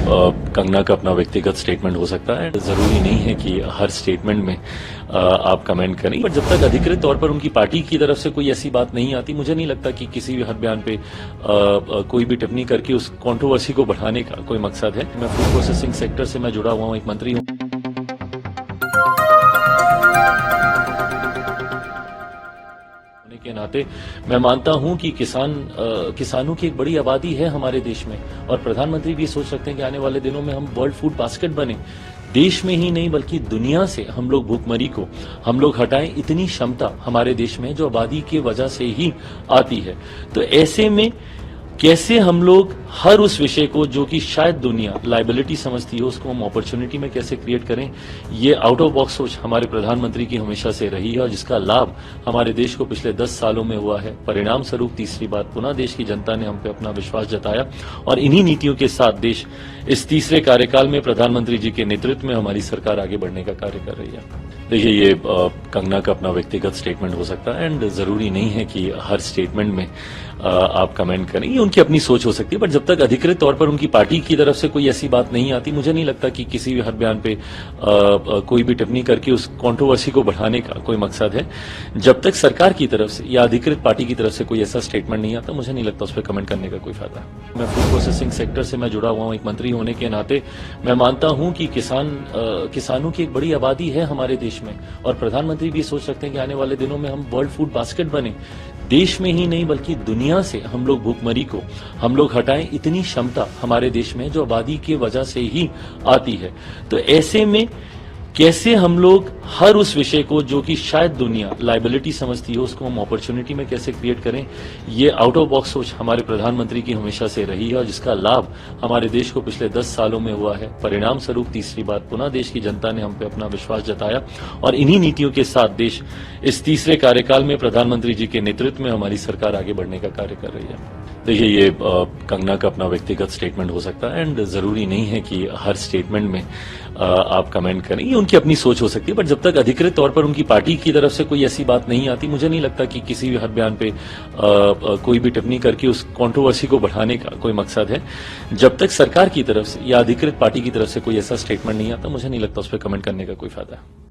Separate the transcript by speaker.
Speaker 1: कंगना का अपना व्यक्तिगत स्टेटमेंट हो सकता है। जरूरी नहीं है कि हर स्टेटमेंट में आप कमेंट करें, पर जब तक अधिकृत तौर पर उनकी पार्टी की तरफ से कोई ऐसी बात नहीं आती, मुझे नहीं लगता कि किसी भी हर बयान पे कोई भी टिप्पणी करके उस कंट्रोवर्सी को बढ़ाने का कोई मकसद है। मैं फूड प्रोसेसिंग सेक्टर से मैं जुड़ा हुआ हूं, एक मंत्री हूं। के नाते मैं मानता हूं कि किसानों की एक बड़ी आबादी है हमारे देश में, और प्रधानमंत्री भी सोच सकते हैं कि आने वाले दिनों में हम वर्ल्ड फूड बास्केट बने। देश में ही नहीं बल्कि दुनिया से हम लोग भूखमरी को हम लोग हटाएं, इतनी क्षमता हमारे देश में जो आबादी की वजह से ही आती है। तो ऐसे में कैसे हम लोग हर उस विषय को जो कि शायद दुनिया लाइबिलिटी समझती हो, उसको हम अपॉर्चुनिटी में कैसे क्रिएट करें, ये आउट ऑफ बॉक्स सोच हमारे प्रधानमंत्री की हमेशा से रही है, और जिसका लाभ हमारे देश को पिछले 10 सालों में हुआ है। परिणाम स्वरूप तीसरी बार पुनः देश की जनता ने हम पे अपना विश्वास जताया, और इन्हीं नीतियों के साथ देश इस तीसरे कार्यकाल में प्रधानमंत्री जी के नेतृत्व में हमारी सरकार आगे बढ़ने का कार्य कर रही है। देखिए, ये कंगना का अपना व्यक्तिगत स्टेटमेंट हो सकता है, एंड जरूरी नहीं है कि हर स्टेटमेंट में आप कमेंट करें, ये उनकी अपनी सोच हो सकती है। पर जब तक अधिकृत तौर पर उनकी पार्टी की तरफ से कोई ऐसी बात नहीं आती, मुझे नहीं लगता कि किसी भी हर बयान पे कोई भी टिप्पणी करके उस कंट्रोवर्सी को बढ़ाने का कोई मकसद है। जब तक सरकार की तरफ से या अधिकृत पार्टी की तरफ से कोई ऐसा स्टेटमेंट नहीं आता, मुझे नहीं लगता उस पर कमेंट करने का कोई फायदा है। मैं फूड प्रोसेसिंग सेक्टर से मैं जुड़ा हुआ हूं, एक मंत्री होने के नाते मैं मानता हूं कि किसानों की एक बड़ी आबादी है हमारे देश में, और प्रधानमंत्री भी सोच सकते हैं कि आने वाले दिनों में हम वर्ल्ड फूड बास्केट बने। देश में ही नहीं बल्कि दुनिया से हम लोग भूखमरी को हम लोग हटाएं, इतनी क्षमता हमारे देश में जो आबादी की वजह से ही आती है। तो ऐसे में कैसे हम लोग हर उस विषय को जो कि शायद दुनिया लाइबिलिटी समझती हो, उसको हम अपॉर्चुनिटी में कैसे क्रिएट करें, ये आउट ऑफ बॉक्स सोच हमारे प्रधानमंत्री की हमेशा से रही है, और जिसका लाभ हमारे देश को पिछले 10 सालों में हुआ है। परिणाम स्वरूप तीसरी बार पुनः देश की जनता ने हम पे अपना विश्वास जताया, और इन्हीं नीतियों के साथ देश इस तीसरे कार्यकाल में प्रधानमंत्री जी के नेतृत्व में हमारी सरकार आगे बढ़ने का कार्य कर रही है। देखिए, ये कंगना का अपना व्यक्तिगत स्टेटमेंट हो सकता है, एंड जरूरी नहीं है कि हर स्टेटमेंट में आप कमेंट करें, ये उनकी अपनी सोच हो सकती है। पर जब तक अधिकृत तौर पर उनकी पार्टी की तरफ से कोई ऐसी बात नहीं आती, मुझे नहीं लगता कि किसी भी हर बयान पे कोई भी टिप्पणी करके उस कंट्रोवर्सी को बढ़ाने का कोई मकसद है। जब तक सरकार की तरफ से या अधिकृत पार्टी की तरफ से कोई ऐसा स्टेटमेंट नहीं आता, मुझे नहीं लगता उस पर कमेंट करने का कोई फायदा है।